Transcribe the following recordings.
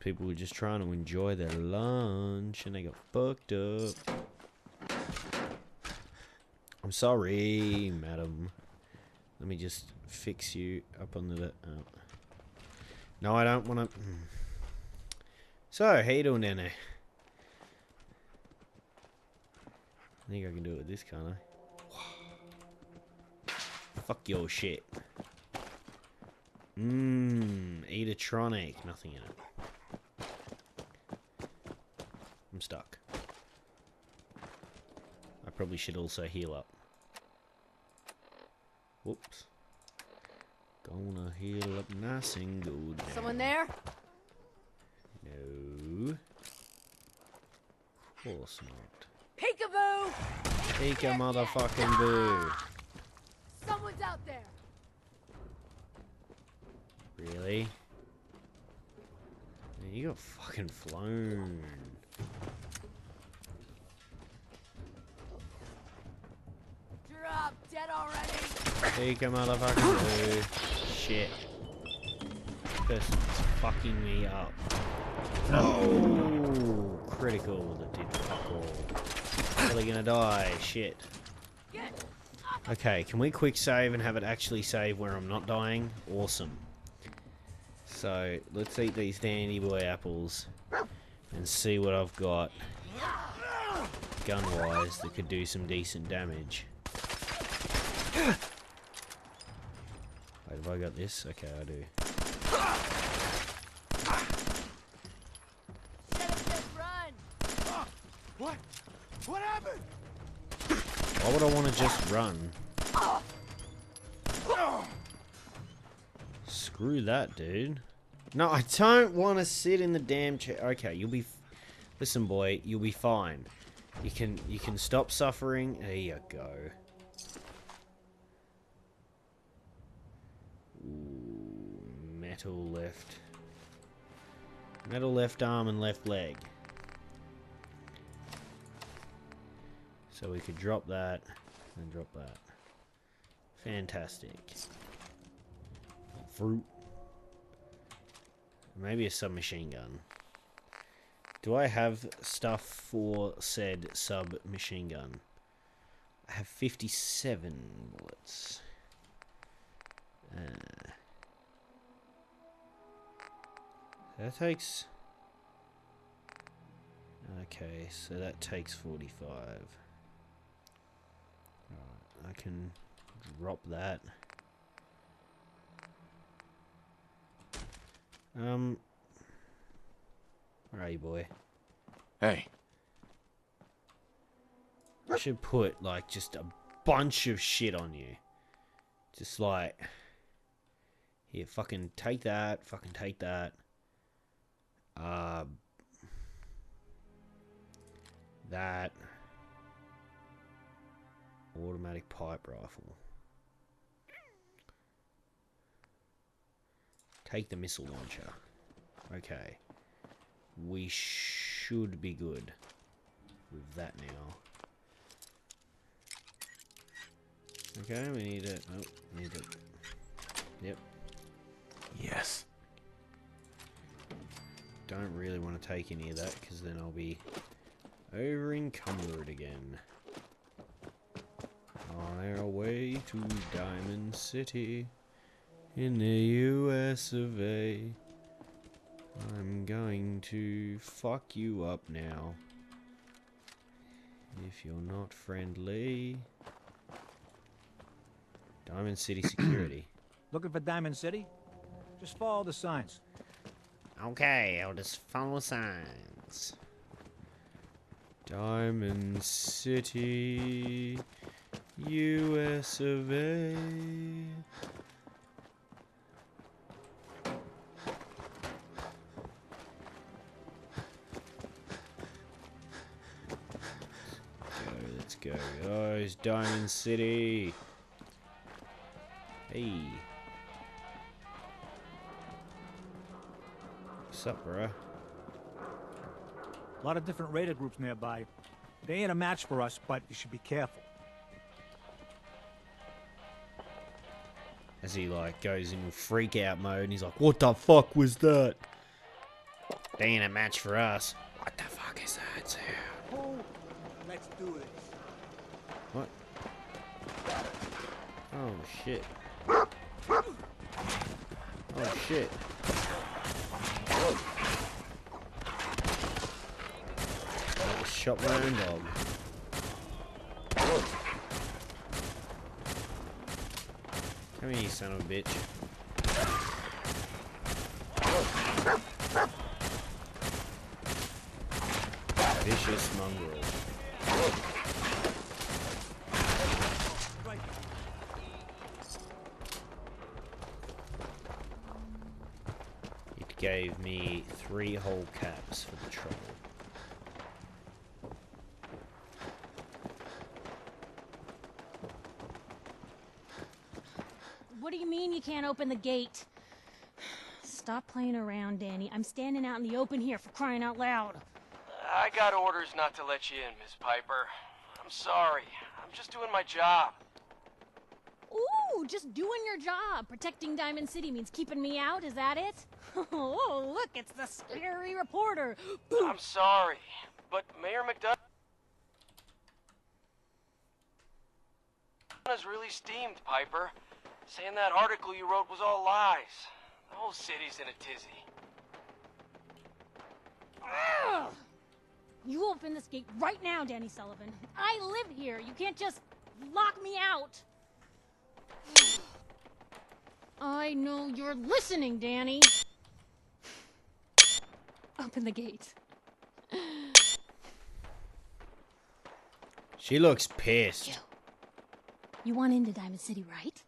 people were just trying to enjoy their lunch and they got fucked up. I'm sorry, madam. Let me just fix you up on the... Oh. No, I don't want to... So, how you doing down there? I think I can do it with this, can't I? Fuck your shit. Eatertronic. Nothing in it. I'm stuck. I probably should also heal up. Whoops. Gonna heal up nice and good now. Someone there? No. Of course not. Peekaboo! Pika motherfucking boo. Someone's out there. Really? Man, you got fucking flown. Drop dead already. Pika motherfucking boo. Shit. This person's fucking me up. Oh, critical. That did fuck all. Probably gonna die. Shit. Okay, can we quick save and have it actually save where I'm not dying? Awesome. So, let's eat these dandy boy apples and see what I've got gun-wise that could do some decent damage. Wait, have I got this? Okay, I do. What? What happened? Why would I want to just run? Screw that, dude. No, I don't want to sit in the damn chair. Okay, you'll be... Listen, boy, you'll be fine. You can stop suffering. There you go. Ooh, metal left. Metal left arm and left leg. So we could drop that and drop that. Fantastic. Fruit. Maybe a submachine gun. Do I have stuff for said submachine gun? I have 57 bullets. That takes... Okay, so that takes 45. Alright, I can drop that. Where are you, boy? Hey. I should put, like, just a bunch of shit on you. Just like... Here, fucking take that. Fucking take that. That. Automatic pipe rifle. Take the missile launcher. Okay. We should be good with that now. Okay, we need it. Oh, need it. Yep. Yes. Don't really want to take any of that because then I'll be over encumbered again. On our way to Diamond City in the US of A. I'm going to fuck you up now. If you're not friendly. Diamond City Security. Looking for Diamond City? Just follow the signs. Okay, I'll just follow signs. Diamond City, US of A. Let's go, guys. Diamond City. Hey. What's up, bruh? A lot of different raider groups nearby. They ain't a match for us, but you should be careful. As he like goes in freak out mode and he's like, what the fuck was that? They ain't a match for us. What the fuck is that sound? Oh, let's do this. What? Oh shit. Oh shit. I just shot my own dog. Come here, you son of a bitch. Vicious mongrel. It gave me 3 whole caps for the trouble. What do you mean you can't open the gate? Stop playing around, Danny. I'm standing out in the open here, for crying out loud. I got orders not to let you in, Miss Piper. I'm sorry. I'm just doing my job. Ooh, just doing your job. Protecting Diamond City means keeping me out, is that it? Oh, look, it's the scary reporter. I'm sorry, but Mayor McDonough is really steamed, Piper. Saying that article you wrote was all lies. The whole city's in a tizzy. Ugh. You open this gate right now, Danny Sullivan. I live here. You can't just lock me out. I know you're listening, Danny. Open the gate. She looks pissed. You want into Diamond City, right?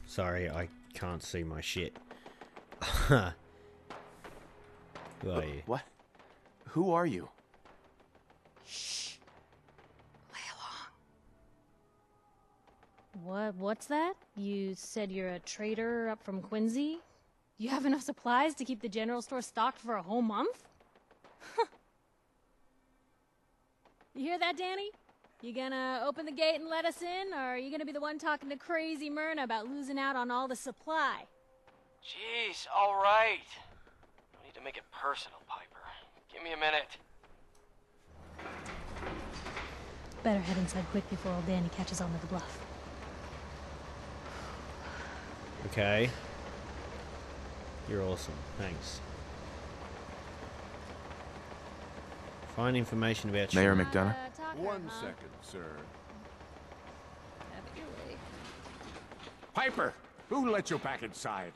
Sorry, I can't see my shit. Who are you? What? Who are you? Shh. Play along. What's that? You said you're a trader up from Quincy? You have enough supplies to keep the general store stocked for a whole month? You hear that, Danny? You gonna open the gate and let us in, or are you gonna be the one talking to crazy Myrna about losing out on all the supply? Jeez, all right. I need to make it personal, Piper. Give me a minute. Better head inside quick before old Danny catches on to the bluff. Okay. You're awesome. Thanks. Find information about you. Mayor McDonough? One second, sir. Have it your way. Piper, who let you back inside?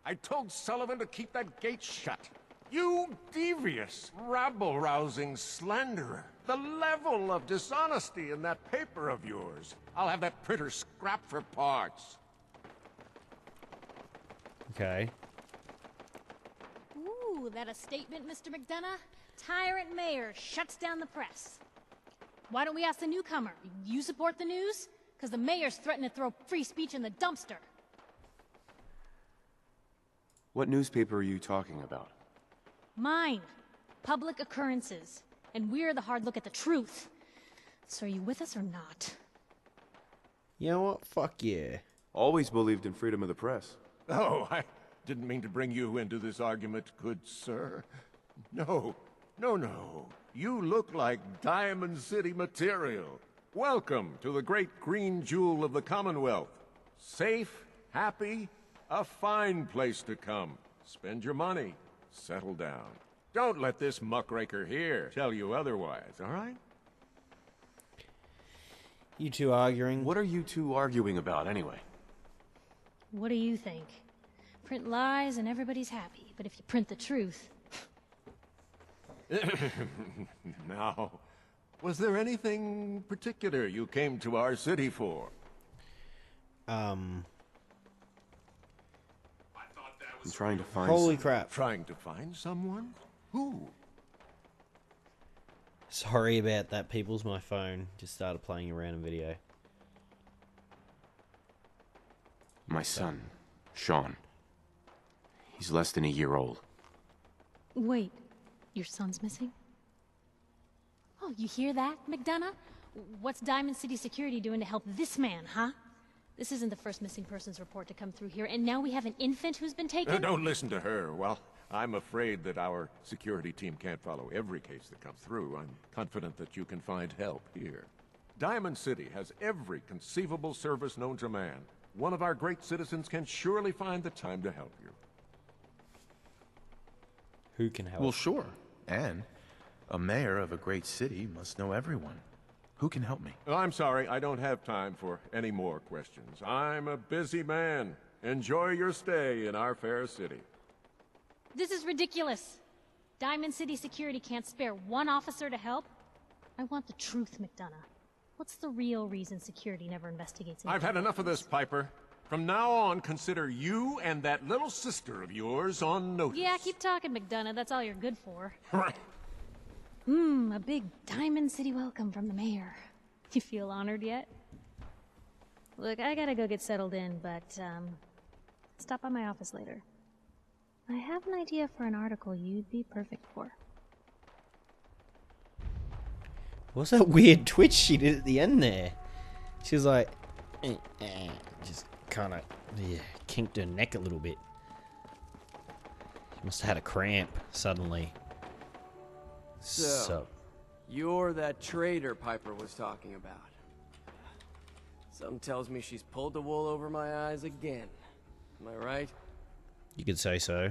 I told Sullivan to keep that gate shut. You devious, rabble-rousing slanderer. The level of dishonesty in that paper of yours. I'll have that printer scrapped for parts. Okay. Ooh, that a statement, Mr. McDonough? Tyrant mayor shuts down the press. Why don't we ask the newcomer? You support the news? Because the mayor's threatening to throw free speech in the dumpster. What newspaper are you talking about? Mine. Public Occurrences. And we're the hard look at the truth. So are you with us or not? You know what? Fuck yeah. Always believed in freedom of the press. Oh, I didn't mean to bring you into this argument, good sir. No, no. You look like Diamond City material. Welcome to the great green jewel of the Commonwealth. Safe, happy, a fine place to come. Spend your money. Settle down. Don't let this muckraker here tell you otherwise, all right? You two arguing? What are you two arguing about, anyway? What do you think? Print lies and everybody's happy, but if you print the truth... Now, was there anything particular you came to our city for? I'm trying to find Holy crap. Trying to find someone? Who? Sorry about that, peoples. My phone just started playing a random video. my son, Sean. He's less than a year old. Wait, your son's missing? Oh, you hear that, McDonough? What's Diamond City Security doing to help this man, huh? This isn't the first missing persons report to come through here, and now we have an infant who's been taken? Don't listen to her. Well, I'm afraid that our security team can't follow every case that comes through. I'm confident that you can find help here. Diamond City has every conceivable service known to man. One of our great citizens can surely find the time to help you. Who can help? Well, sure. And a mayor of a great city must know everyone. Who can help me? I'm sorry, I don't have time for any more questions. I'm a busy man. Enjoy your stay in our fair city. This is ridiculous. Diamond City Security can't spare one officer to help? I want the truth, McDonough. What's the real reason security never investigates? I've had enough of this, Piper. From now on, consider you and that little sister of yours on notice. Yeah, keep talking, McDonough. That's all you're good for. Right. A big Diamond City welcome from the mayor. You feel honored yet? Look, I gotta go get settled in, but, stop by my office later. I have an idea for an article you'd be perfect for. What's that weird twitch she did at the end there? She was like, just kind of, kinked her neck a little bit. She must have had a cramp suddenly. So, you're that traitor Piper was talking about. Something tells me she's pulled the wool over my eyes again. Am I right? You could say so.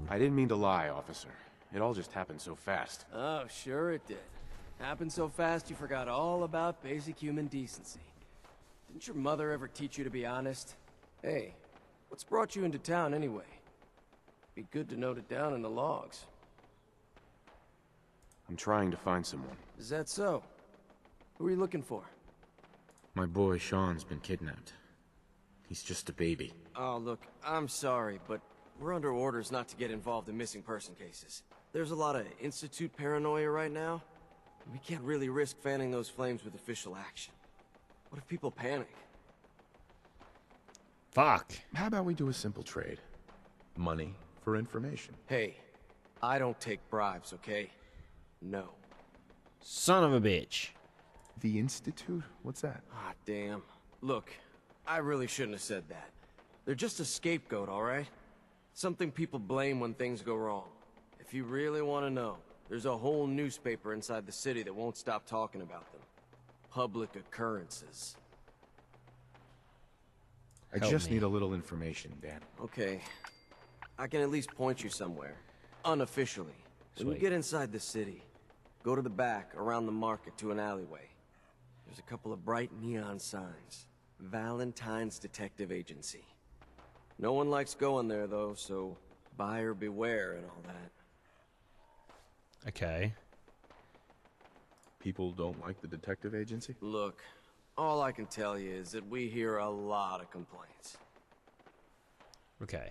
I didn't mean to lie, officer. It all just happened so fast. Oh, sure it did. Happened so fast you forgot all about basic human decency. Didn't your mother ever teach you to be honest? Hey, what's brought you into town anyway? Be good to note it down in the logs. I'm trying to find someone. Is that so? Who are you looking for? My boy Sean's been kidnapped. He's just a baby. Oh, look, I'm sorry, but we're under orders not to get involved in missing person cases. There's a lot of Institute paranoia right now. We can't really risk fanning those flames with official action. What if people panic? Fuck. How about we do a simple trade? Money for information. Hey, I don't take bribes, okay? No. Son of a bitch. The Institute? What's that? Ah, damn. Look, I really shouldn't have said that. They're just a scapegoat, alright? Something people blame when things go wrong. If you really want to know, there's a whole newspaper inside the city that won't stop talking about them. Public occurrences. I just need a little information, Dan. Okay. I can at least point you somewhere. Unofficially. When you Sweet. get inside the city, go to the back, around the market, to an alleyway. There's a couple of bright neon signs. Valentine's Detective Agency. No one likes going there, though, so buyer beware and all that. Okay. People don't like the detective agency? Look, all I can tell you is that we hear a lot of complaints. Okay.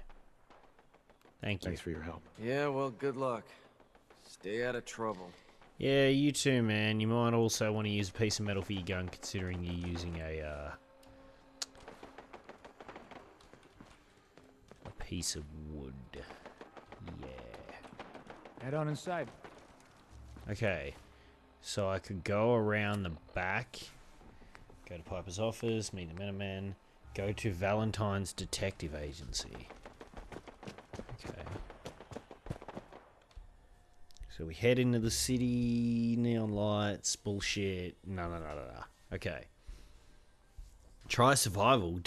Thank you. Thanks for your help. Yeah, well, good luck. Stay out of trouble. Yeah, you too, man. You might also want to use a piece of metal for your gun, considering you're using a piece of wood. Yeah. Head on inside. Okay. So I could go around the back, go to Piper's office, meet the Minutemen, go to Valentine's Detective Agency. Okay. So we head into the city, neon lights, bullshit. No. Okay. Try survival,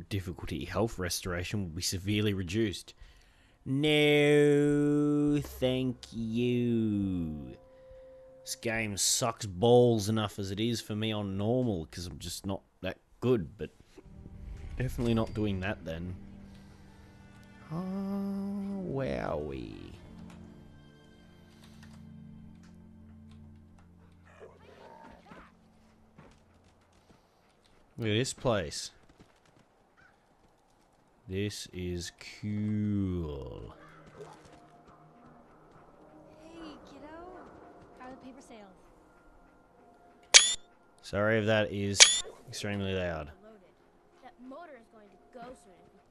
difficulty, health restoration will be severely reduced. No, thank you. This game sucks balls enough as it is for me on normal, because I'm just not that good, but definitely not doing that then. Oh, wowie. Look at this place. This is cool. Hey, kiddo. How are the paper sales? Sorry if that is extremely loud. Loaded. That motor is going to go soon if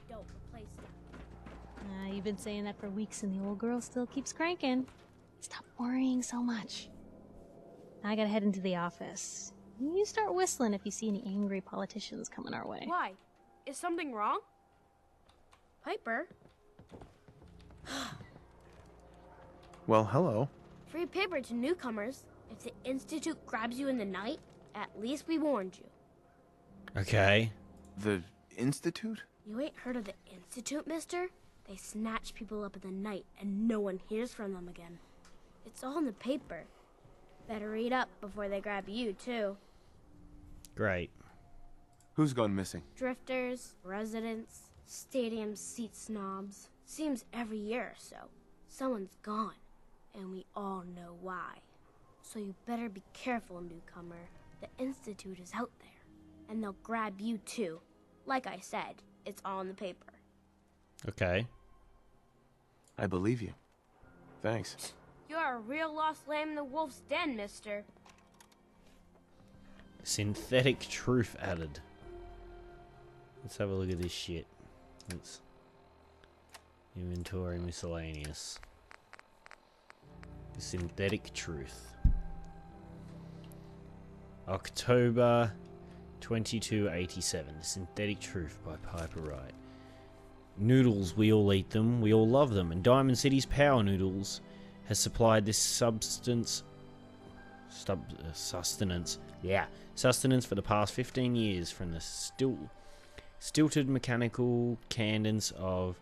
we don't replace it. You've been saying that for weeks and the old girl still keeps cranking. Stop worrying so much. I gotta head into the office. You start whistling if you see any angry politicians coming our way. Why? Is something wrong? Piper? Well, hello. Free paper to newcomers. If the Institute grabs you in the night, at least we warned you. Okay. The Institute? You ain't heard of the Institute, mister? They snatch people up in the night and no one hears from them again. It's all in the paper. Better read up before they grab you, too. Great. Who's gone missing? Drifters, residents, stadium seat snobs. Seems every year or so, someone's gone, and we all know why. So you better be careful, newcomer. The Institute is out there, and they'll grab you too. Like I said, it's all in the paper. Okay. I believe you. Thanks. You're a real lost lamb in the wolf's den, mister. Synthetic truth added. Let's have a look at this shit. Let's inventory miscellaneous. Synthetic truth. October 2287. The Synthetic Truth by Piper Wright. Noodles, we all eat them, we all love them, and Diamond City's Power Noodles has supplied this sustenance for the past 15 years from the stilted mechanical cadence of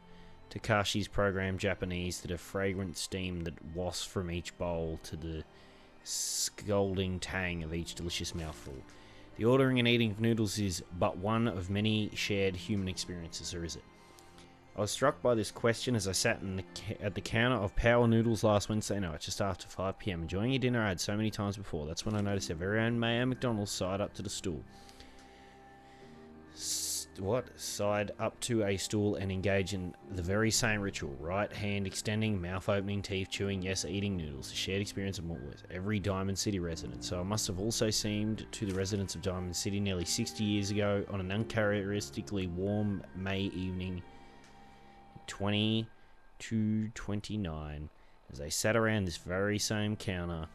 Takashi's program Japanese to the fragrant steam that wafts from each bowl to the scalding tang of each delicious mouthful. The ordering and eating of noodles is but one of many shared human experiences, or is it? I was struck by this question as I sat at the counter of Power Noodles last Wednesday night, just after 5 PM, enjoying a dinner I had so many times before. That's when I noticed our very own Mayor McDonough side up to the stool. Side up to a stool and engage in the very same ritual. Right hand extending, mouth opening, teeth chewing, yes, eating noodles. A shared experience of almost every Diamond City resident. So it must have also seemed to the residents of Diamond City nearly 60 years ago on an uncharacteristically warm May evening 2029 as they sat around this very same counter.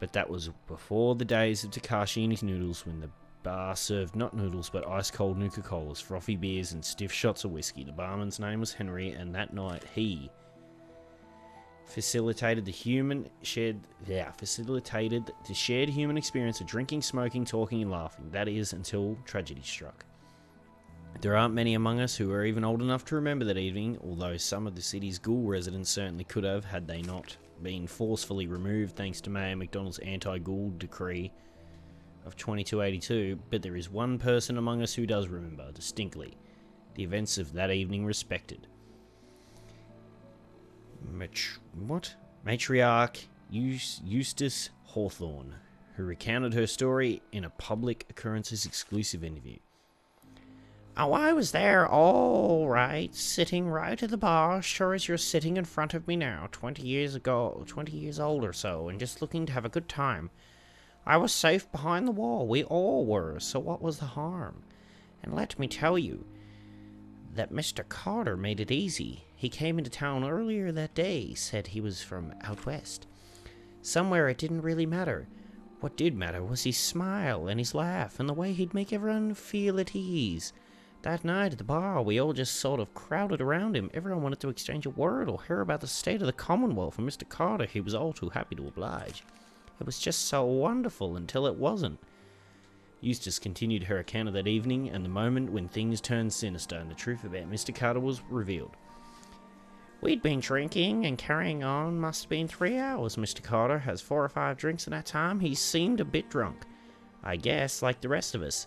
But that was before the days of Takashi and his noodles, when the bar served not noodles but ice cold Nuka-Colas, frothy beers and stiff shots of whiskey. The barman's name was Henry, and that night he facilitated the shared human experience of drinking, smoking, talking and laughing. That is, until tragedy struck. There aren't many among us who are even old enough to remember that evening, although some of the city's ghoul residents certainly could have, had they not been forcefully removed thanks to Mayor McDonald's anti-ghoul decree of 2282. But there is one person among us who does remember, distinctly, the events of that evening respected. Matriarch Eustace Hawthorne, who recounted her story in a public occurrences exclusive interview. Oh, I was there, all right, sitting right at the bar, sure as you're sitting in front of me now, 20 years old or so, and just looking to have a good time. I was safe behind the wall, we all were, so what was the harm? And let me tell you that Mr. Carter made it easy. He came into town earlier that day, said he was from out west. Somewhere it didn't really matter. What did matter was his smile and his laugh and the way he'd make everyone feel at ease. That night at the bar, we all just sort of crowded around him. Everyone wanted to exchange a word or hear about the state of the Commonwealth, and Mr. Carter, he was all too happy to oblige. It was just so wonderful until it wasn't. Eustace continued her account of that evening and the moment when things turned sinister and the truth about Mr. Carter was revealed. We'd been drinking and carrying on, must have been 3 hours. Mr. Carter has 4 or 5 drinks in that time. He seemed a bit drunk, I guess, like the rest of us.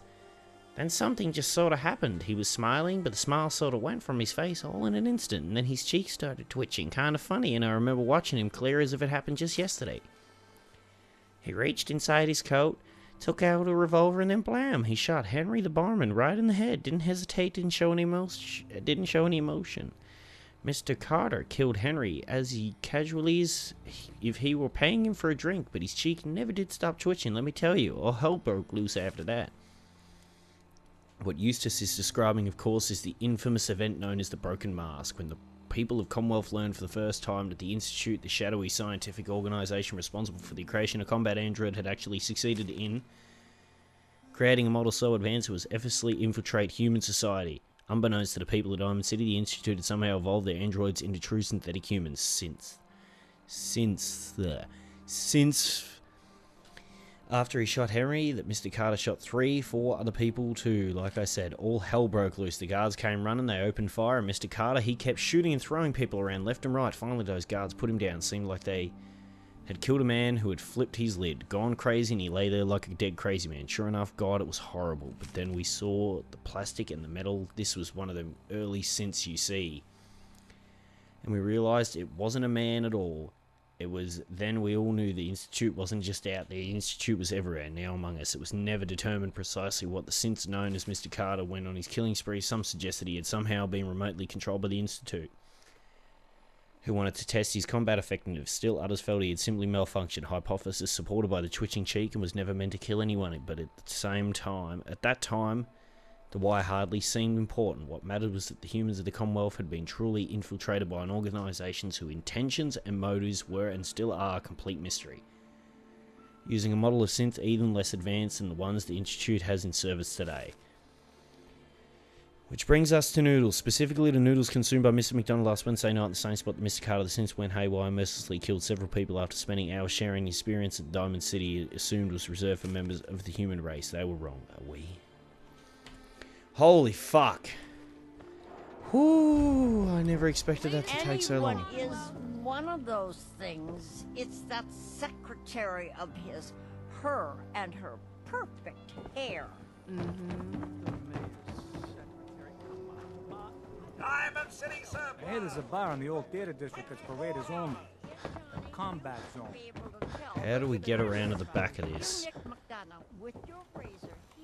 Then something just sort of happened. He was smiling, but the smile sort of went from his face all in an instant, and then his cheeks started twitching, kind of funny, and I remember watching him clear as if it happened just yesterday. He reached inside his coat, took out a revolver, and then blam! He shot Henry the barman right in the head. Didn't hesitate, didn't show any emotion. Mr. Carter killed Henry as casually as if he were paying him for a drink, but his cheek never did stop twitching, let me tell you. All hell broke loose after that. What Eustace is describing, of course, is the infamous event known as the Broken Mask, when the people of Commonwealth learned for the first time that the Institute, the shadowy scientific organization responsible for the creation of combat android, had actually succeeded in creating a model so advanced it was effortlessly infiltrate human society. Unbeknownst to the people of Diamond City, the Institute had somehow evolved their androids into true synthetic humans since after he shot Henry, that Mr. Carter shot 3-4 other people too. Like I said, all hell broke loose. The guards came running, they opened fire, and Mr. Carter, he kept shooting and throwing people around left and right. Finally, those guards put him down. Seemed like they had killed a man who had flipped his lid, gone crazy, and he lay there like a dead crazy man. Sure enough, God, it was horrible. But then we saw the plastic and the metal. This was one of the early synths you see. And we realized it wasn't a man at all. It was then we all knew the Institute wasn't just out there. The Institute was everywhere, now among us. It was never determined precisely what the synths known as Mr. Carter went on his killing spree. Some suggested he had somehow been remotely controlled by the Institute, who wanted to test his combat effectiveness. Still, others felt he had simply malfunctioned. Hypothesis supported by the twitching cheek and was never meant to kill anyone. But at that time, the why hardly seemed important. What mattered was that the humans of the Commonwealth had been truly infiltrated by an organisation whose intentions and motives were and still are a complete mystery. Using a model of synth even less advanced than the ones the Institute has in service today. Which brings us to noodles, specifically the noodles consumed by Mr. McDonough last Wednesday night in the same spot that Mr. Carter, the synth, went haywire and mercilessly killed several people after spending hours sharing the experience that Diamond City assumed was reserved for members of the human race. They were wrong. Are we? Holy fuck. Whoo, I never expected that to take so long. Is one of those things. It's that secretary of his, her and her perfect hair. Diamond City, sir. I hear there's a bar in the old theater district that's paraders only. A combat zone. How do we get around to the back of this?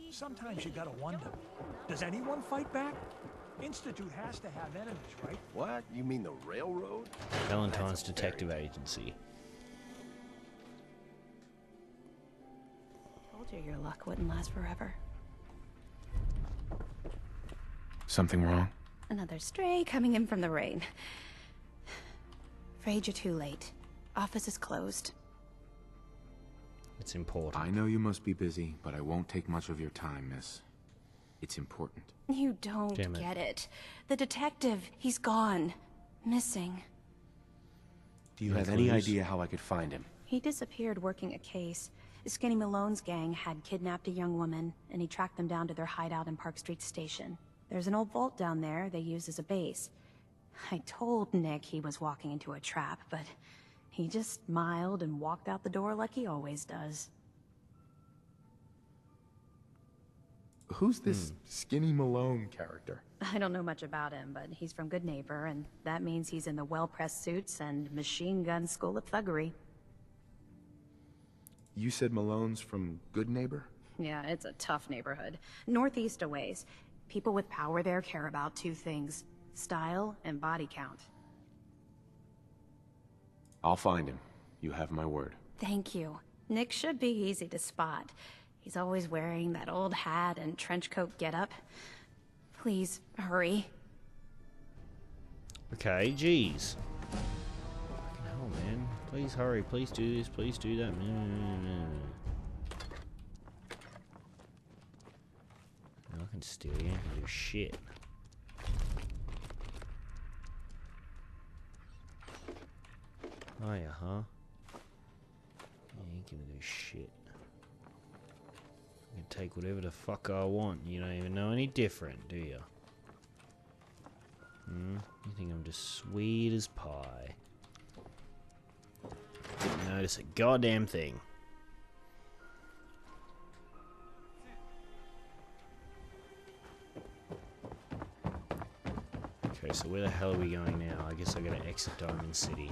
Sometimes you gotta wonder, does anyone fight back? Institute has to have enemies, right? What? You mean the railroad? Valentine's Detective Agency. Told you your luck wouldn't last forever. Something wrong? Another stray coming in from the rain. Afraid you're too late. Office is closed. It's important. I know you must be busy, but I won't take much of your time, miss. It's important. You don't get it. The detective, he's gone. Missing. Do you have any idea how I could find him? He disappeared working a case. Skinny Malone's gang had kidnapped a young woman, and he tracked them down to their hideout in Park Street Station. There's an old vault down there they use as a base. I told Nick he was walking into a trap, but he just smiled and walked out the door like he always does. Who's this Skinny Malone character? I don't know much about him, but he's from Good Neighbor, and that means he's in the well-pressed suits and machine gun school of thuggery. You said Malone's from Good Neighbor? Yeah, it's a tough neighborhood. Northeast a ways. People with power there care about two things: style and body count. I'll find him. You have my word. Thank you. Nick should be easy to spot. He's always wearing that old hat and trench coat getup. Please, hurry. Okay, jeez. Fucking hell, man. Please hurry. Please do this. Please do that. I can steal you. I can do shit. Oh yeah, huh? Yeah, you can do shit. I can take whatever the fuck I want. You don't even know any different, do you? You think I'm just sweet as pie. Didn't notice a goddamn thing. Okay, so where the hell are we going now? I guess I gotta exit Diamond City.